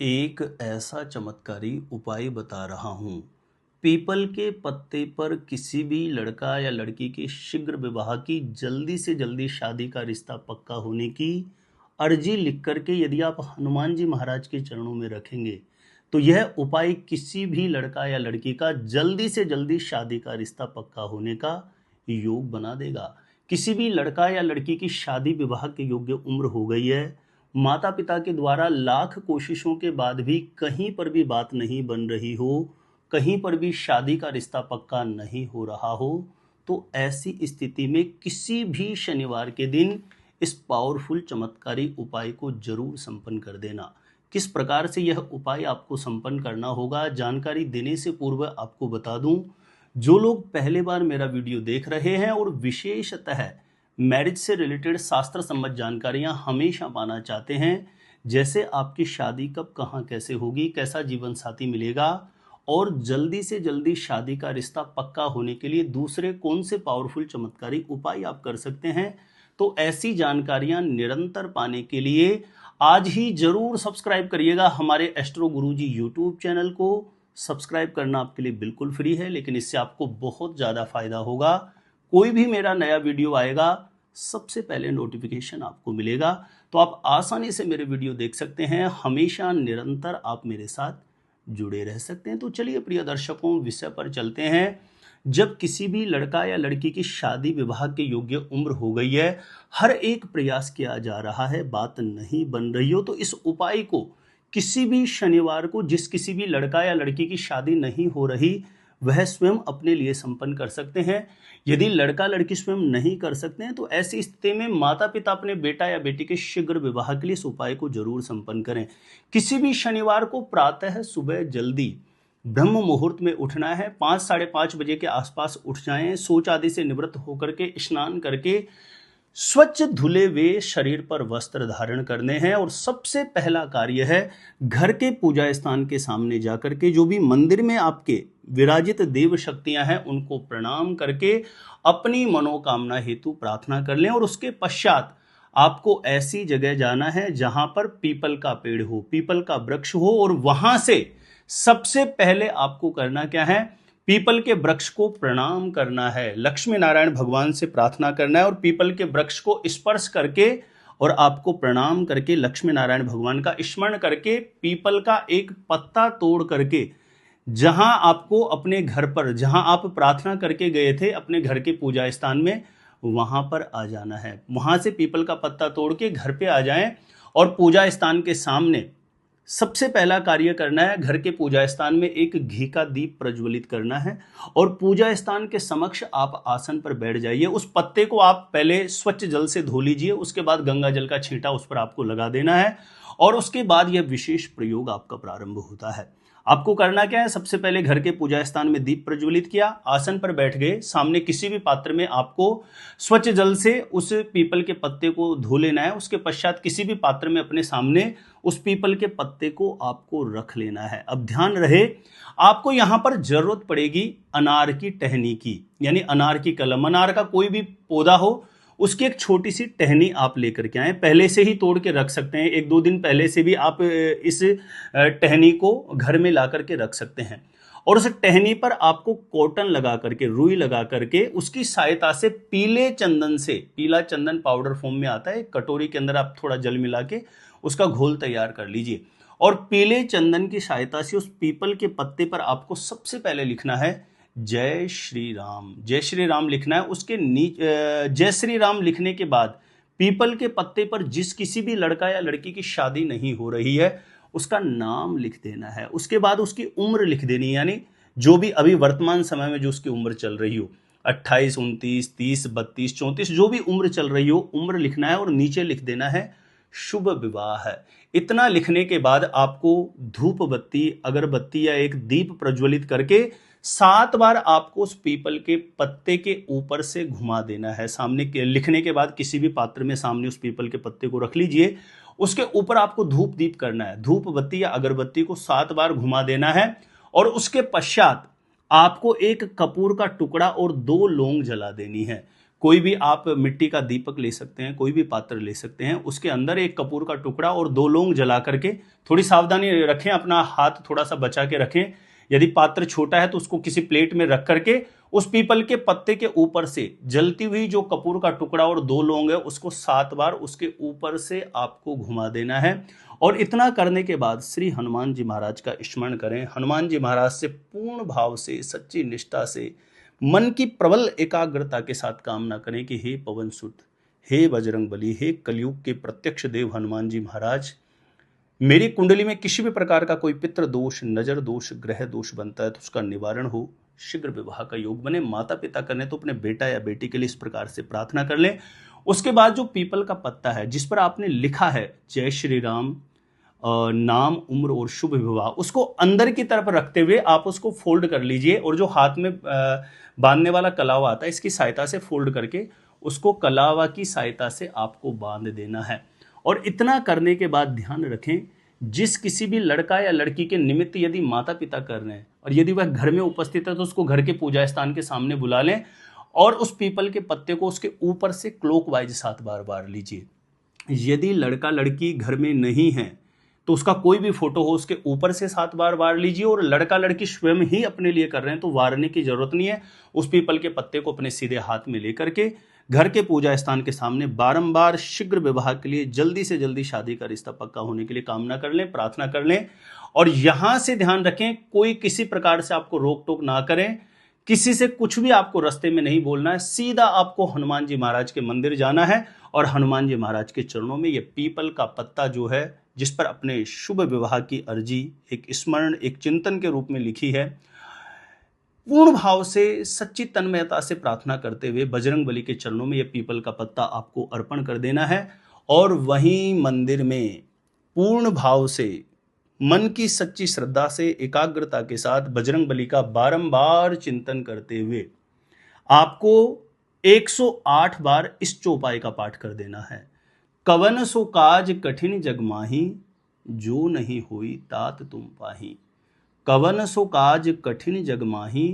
एक ऐसा चमत्कारी उपाय बता रहा हूँ। पीपल के पत्ते पर किसी भी लड़का या लड़की के शीघ्र विवाह की, जल्दी से जल्दी शादी का रिश्ता पक्का होने की अर्जी लिख करके यदि आप हनुमान जी महाराज के चरणों में रखेंगे, तो यह उपाय किसी भी लड़का या लड़की का जल्दी से जल्दी शादी का रिश्ता पक्का होने का योग बना देगा। किसी भी लड़का या लड़की की शादी विवाह के योग्य उम्र हो गई है, माता पिता के द्वारा लाख कोशिशों के बाद भी कहीं पर भी बात नहीं बन रही हो, कहीं पर भी शादी का रिश्ता पक्का नहीं हो रहा हो, तो ऐसी स्थिति में किसी भी शनिवार के दिन इस पावरफुल चमत्कारी उपाय को जरूर संपन्न कर देना। किस प्रकार से यह उपाय आपको संपन्न करना होगा, जानकारी देने से पूर्व आपको बता दूं, जो लोग पहले बार मेरा वीडियो देख रहे हैं और विशेषतः मैरिज से रिलेटेड शास्त्र सम्मत जानकारियां हमेशा पाना चाहते हैं, जैसे आपकी शादी कब कहाँ कैसे होगी, कैसा जीवन साथी मिलेगा और जल्दी से जल्दी शादी का रिश्ता पक्का होने के लिए दूसरे कौन से पावरफुल चमत्कारी उपाय आप कर सकते हैं, तो ऐसी जानकारियां निरंतर पाने के लिए आज ही जरूर सब्सक्राइब करिएगा हमारे एस्ट्रो गुरुजी यूट्यूब चैनल को। सब्सक्राइब करना आपके लिए बिल्कुल फ्री है, लेकिन इससे आपको बहुत ज़्यादा फायदा होगा। कोई भी मेरा नया वीडियो आएगा, सबसे पहले नोटिफिकेशन आपको मिलेगा, तो आप आसानी से मेरे वीडियो देख सकते हैं। हमेशा निरंतर आप मेरे साथ जुड़े रह सकते हैं। तो चलिए प्रिय दर्शकों, विषय पर चलते हैं। जब किसी भी लड़का या लड़की की शादी विवाह के योग्य उम्र हो गई है, हर एक प्रयास किया जा रहा है, बात नहीं बन रही हो, तो इस उपाय को किसी भी शनिवार को जिस किसी भी लड़का या लड़की की शादी नहीं हो रही, वह स्वयं अपने लिए संपन्न कर सकते हैं। यदि लड़का लड़की स्वयं नहीं कर सकते हैं, तो ऐसी स्थिति में माता पिता अपने बेटा या बेटी के शीघ्र विवाह के लिए इस उपाय को जरूर संपन्न करें। किसी भी शनिवार को प्रातः सुबह जल्दी ब्रह्म मुहूर्त में उठना है। 5 साढ़े 5 बजे के आसपास उठ जाएं, शौच आदि से निवृत्त होकर के स्नान करके स्वच्छ धुले हुए शरीर पर वस्त्र धारण करने हैं और सबसे पहला कार्य है घर के पूजा स्थान के सामने जाकर के जो भी मंदिर में आपके विराजित देव शक्तियां हैं उनको प्रणाम करके अपनी मनोकामना हेतु प्रार्थना कर लें। और उसके पश्चात आपको ऐसी जगह जाना है जहां पर पीपल का पेड़ हो, पीपल का वृक्ष हो, और वहां से सबसे पहले आपको करना क्या है, पीपल के वृक्ष को प्रणाम करना है, लक्ष्मी नारायण भगवान से प्रार्थना करना है और पीपल के वृक्ष को स्पर्श करके और आपको प्रणाम करके लक्ष्मी नारायण भगवान का स्मरण करके पीपल का एक पत्ता तोड़ करके जहां आपको अपने घर पर, जहां आप प्रार्थना करके गए थे अपने घर के पूजा स्थान में, वहां पर आ जाना है। वहां से पीपल का पत्ता तोड़ के घर पे आ जाएं और पूजा स्थान के सामने सबसे पहला कार्य करना है, घर के पूजा स्थान में एक घी का दीप प्रज्वलित करना है और पूजा स्थान के समक्ष आप आसन पर बैठ जाइए। उस पत्ते को आप पहले स्वच्छ जल से धो लीजिए, उसके बाद गंगा जल का छींटा उस पर आपको लगा देना है और उसके बाद यह विशेष प्रयोग आपका प्रारंभ होता है। आपको करना क्या है, सबसे पहले घर के पूजा स्थान में दीप प्रज्वलित किया, आसन पर बैठ गए, सामने किसी भी पात्र में आपको स्वच्छ जल से उस पीपल के पत्ते को धो लेना है। उसके पश्चात किसी भी पात्र में अपने सामने उस पीपल के पत्ते को आपको रख लेना है। अब ध्यान रहे, आपको यहां पर जरूरत पड़ेगी अनार की टहनी की, यानी अनार की कलम। अनार का कोई भी पौधा हो, उसकी एक छोटी सी टहनी आप लेकर के आए, पहले से ही तोड़ के रख सकते हैं, 1-2 दिन पहले से भी आप इस टहनी को घर में ला करके रख सकते हैं। और उस टहनी पर आपको कॉटन लगा करके, रुई लगा करके, उसकी सहायता से पीले चंदन से, पीला चंदन पाउडर फॉर्म में आता है, कटोरी के अंदर आप थोड़ा जल मिला के उसका घोल तैयार कर लीजिए और पीले चंदन की सहायता से उस पीपल के पत्ते पर आपको सबसे पहले लिखना है जय श्री राम। जय श्री राम लिखना है। उसके नीचे जय श्री राम लिखने के बाद पीपल के पत्ते पर जिस किसी भी लड़का या लड़की की शादी नहीं हो रही है उसका नाम लिख देना है। उसके बाद उसकी उम्र लिख देनी है, यानी जो भी अभी वर्तमान समय में जो उसकी उम्र चल रही हो, 28, 29, 30, 32, 34, जो भी उम्र चल रही हो, उम्र लिखना है और नीचे लिख देना है शुभ विवाह है। इतना लिखने के बाद आपको धूप बत्ती, अगरबत्ती या एक दीप प्रज्वलित करके 7 बार आपको उस पीपल के पत्ते के ऊपर से घुमा देना है। सामने के लिखने के बाद किसी भी पात्र में सामने उस पीपल के पत्ते को रख लीजिए, उसके ऊपर आपको धूप दीप करना है, धूप बत्ती या अगरबत्ती को 7 बार घुमा देना है और उसके पश्चात आपको एक कपूर का टुकड़ा और 2 लौंग जला देनी है। कोई भी आप मिट्टी का दीपक ले सकते हैं, कोई भी पात्र ले सकते हैं, उसके अंदर एक कपूर का टुकड़ा और 2 लौंग जला करके, थोड़ी सावधानी रखें, अपना हाथ थोड़ा सा बचा के रखें। यदि पात्र छोटा है तो उसको किसी प्लेट में रख करके उस पीपल के पत्ते के ऊपर से जलती हुई जो कपूर का टुकड़ा और 2 लौंग है उसको 7 बार उसके ऊपर से आपको घुमा देना है। और इतना करने के बाद श्री हनुमान जी महाराज का स्मरण करें। हनुमान जी महाराज से पूर्ण भाव से, सच्ची निष्ठा से, मन की प्रबल एकाग्रता के साथ कामना करें कि हे पवन सुत, हे बजरंग बली, हे कलयुग के प्रत्यक्ष देव हनुमान जी महाराज, मेरी कुंडली में किसी भी प्रकार का कोई पितृ दोष, नजर दोष, ग्रह दोष बनता है तो उसका निवारण हो, शीघ्र विवाह का योग बने। माता पिता करने तो अपने बेटा या बेटी के लिए इस प्रकार से प्रार्थना कर लें। उसके बाद जो पीपल का पत्ता है जिस पर आपने लिखा है जय श्री राम, नाम, उम्र और शुभ विवाह, उसको अंदर की तरफ रखते हुए आप उसको फोल्ड कर लीजिए और जो हाथ में बांधने वाला कलावा आता है इसकी सहायता से फोल्ड करके उसको कलावा की सहायता से आपको बांध देना है। और इतना करने के बाद ध्यान रखें, जिस किसी भी लड़का या लड़की के निमित्त यदि माता पिता कर रहे हैं और यदि वह घर में उपस्थित है तो उसको घर के पूजा स्थान के सामने बुला लें और उस पीपल के पत्ते को उसके ऊपर से क्लॉकवाइज 7 बार बार लीजिए। यदि लड़का लड़की घर में नहीं है तो उसका कोई भी फोटो हो उसके ऊपर से 7 बार वार लीजिए। और लड़का लड़की स्वयं ही अपने लिए कर रहे हैं तो वारने की जरूरत नहीं है। उस पीपल के पत्ते को अपने सीधे हाथ में लेकर के घर के पूजा स्थान के सामने बारंबार शीघ्र विवाह के लिए, जल्दी से जल्दी शादी का रिश्ता पक्का होने के लिए कामना कर लें, प्रार्थना कर लें। और यहां से ध्यान रखें, कोई किसी प्रकार से आपको रोक टोक ना करें, किसी से कुछ भी आपको रास्ते में नहीं बोलना है, सीधा आपको हनुमान जी महाराज के मंदिर जाना है और हनुमान जी महाराज के चरणों में यह पीपल का पत्ता जो है जिस पर अपने शुभ विवाह की अर्जी एक स्मरण, एक चिंतन के रूप में लिखी है, पूर्ण भाव से, सच्ची तन्मयता से प्रार्थना करते हुए बजरंग बली के चरणों में यह पीपल का पत्ता आपको अर्पण कर देना है। और वहीं मंदिर में पूर्ण भाव से, मन की सच्ची श्रद्धा से, एकाग्रता के साथ बजरंग बली का बारंबार चिंतन करते हुए आपको 108 बार इस चौपाई का पाठ कर देना है। कवन सो काज कठिन जग माही, जो नहीं हुई तात तुम पाही। कवन सो काज कठिन जग माही,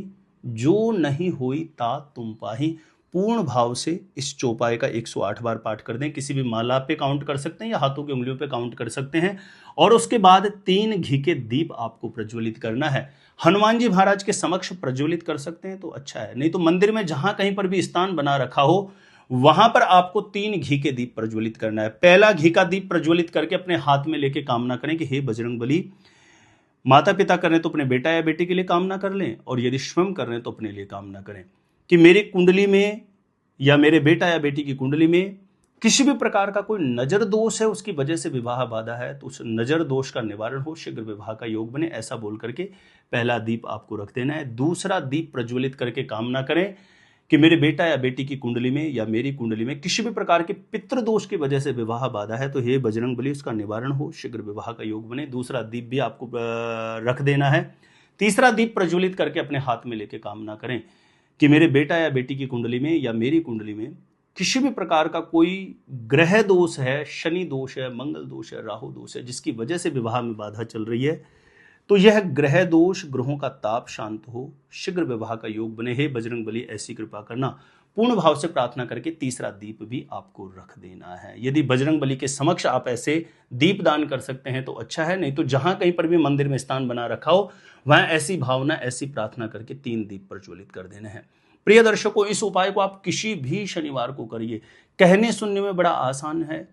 जो नहीं हुई तात तुम पाही। पूर्ण भाव से इस चौपाई का 108 बार पाठ कर दें। किसी भी माला पे काउंट कर सकते हैं या हाथों की उंगलियों पे काउंट कर सकते हैं। और उसके बाद 3 घी के दीप आपको प्रज्वलित करना है। हनुमान जी महाराज के समक्ष प्रज्वलित कर सकते हैं तो अच्छा है, नहीं तो मंदिर में जहां कहीं पर भी स्थान बना रखा हो वहां पर आपको 3 घी के दीप प्रज्वलित करना है। पहला घी का दीप प्रज्वलित करके अपने हाथ में लेके कामना करें कि हे बजरंग बली, माता पिता कर रहे हैं तो अपने बेटा या बेटी के लिए कामना कर लें, और यदि स्वयं कर रहे हैं तो अपने लिए कामना करें कि मेरी कुंडली में या मेरे बेटा या बेटी की कुंडली में किसी भी प्रकार का कोई नजर दोष है, उसकी वजह से विवाह बाधा है, तो उस नजर दोष का निवारण हो, शीघ्र विवाह का योग बने, ऐसा बोल करके पहला दीप आपको रख देना है। दूसरा दीप प्रज्वलित करके कामना करें कि मेरे बेटा या बेटी की कुंडली में या मेरी कुंडली में किसी भी प्रकार के पितृदोष की वजह से विवाह बाधा है तो हे बजरंग बली उसका निवारण हो, शीघ्र विवाह का योग बने। दूसरा दीप भी आपको रख देना है। तीसरा दीप प्रज्वलित करके अपने हाथ में लेके कामना करें कि मेरे बेटा या बेटी की कुंडली में या मेरी कुंडली में किसी भी प्रकार का कोई ग्रह दोष है, शनि दोष है, मंगल दोष है, राहु दोष है, जिसकी वजह से विवाह में बाधा चल रही है, तो यह ग्रह दोष, ग्रहों का ताप शांत हो, शीघ्र विवाह का योग बने। हे बजरंग बली ऐसी कृपा करना। पूर्ण भाव से प्रार्थना करके तीसरा दीप भी आपको रख देना है। यदि बजरंग बली के समक्ष आप ऐसे दीप दान कर सकते हैं तो अच्छा है, नहीं तो जहां कहीं पर भी मंदिर में स्थान बना रखा हो वहां ऐसी भावना, ऐसी प्रार्थना करके 3 दीप प्रज्वलित कर देने हैं। प्रिय दर्शकों, इस उपाय को आप किसी भी शनिवार को करिए। कहने सुनने में बड़ा आसान है,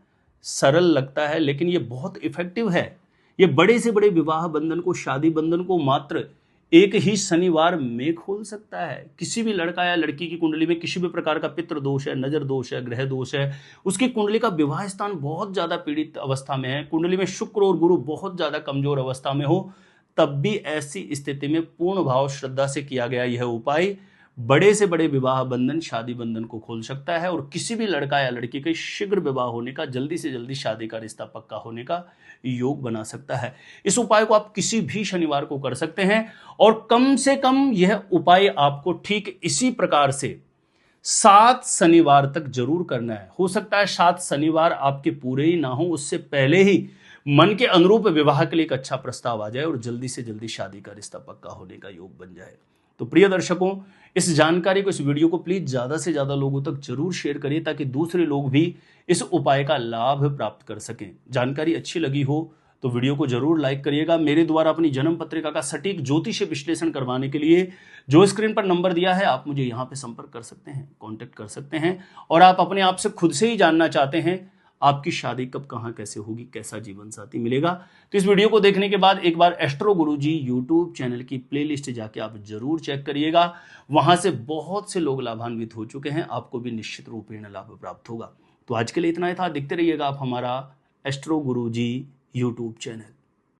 सरल लगता है, लेकिन ये बहुत इफेक्टिव है। ये बड़े से बड़े विवाह बंधन को, शादी बंधन को मात्र एक ही शनिवार में खोल सकता है। किसी भी लड़का या लड़की की कुंडली में किसी भी प्रकार का पितृ दोष है, नजर दोष है, ग्रह दोष है, उसकी कुंडली का विवाह स्थान बहुत ज्यादा पीड़ित अवस्था में है, कुंडली में शुक्र और गुरु बहुत ज्यादा कमजोर अवस्था में हो, तब भी ऐसी स्थिति में पूर्ण भाव श्रद्धा से किया गया यह उपाय बड़े से बड़े विवाह बंधन, शादी बंधन को खोल सकता है और किसी भी लड़का या लड़की के शीघ्र विवाह होने का, जल्दी से जल्दी शादी का रिश्ता पक्का होने का योग बना सकता है। इस उपाय को आप किसी भी शनिवार को कर सकते हैं और कम से कम यह उपाय आपको ठीक इसी प्रकार से 7 शनिवार तक जरूर करना है। हो सकता है 7 शनिवार आपके पूरे ही ना हो, उससे पहले ही मन के अनुरूप विवाह के लिए एक अच्छा प्रस्ताव आ जाए और जल्दी से जल्दी शादी का रिश्ता पक्का होने का योग बन जाए। तो प्रिय दर्शकों, इस जानकारी को, इस वीडियो को प्लीज ज्यादा से ज्यादा लोगों तक जरूर शेयर करिए ताकि दूसरे लोग भी इस उपाय का लाभ प्राप्त कर सकें। जानकारी अच्छी लगी हो तो वीडियो को जरूर लाइक करिएगा। मेरे द्वारा अपनी जन्म पत्रिका का सटीक ज्योतिषीय विश्लेषण करवाने के लिए जो स्क्रीन पर नंबर दिया है, आप मुझे यहां पे संपर्क कर सकते हैं, कांटेक्ट कर सकते हैं। और आप अपने आप से खुद से ही जानना चाहते हैं आपकी शादी कब, कहां, कैसे होगी, कैसा जीवन साथी मिलेगा, तो इस वीडियो को देखने के बाद एक बार एस्ट्रो गुरुजी यूट्यूब चैनल की प्लेलिस्ट जाके आप जरूर चेक करिएगा। वहां से बहुत से लोग लाभान्वित हो चुके हैं, आपको भी निश्चित रूपेण लाभ प्राप्त होगा। तो आज के लिए इतना ही था। देखते रहिएगा आप हमारा एस्ट्रो गुरुजी यूट्यूब चैनल।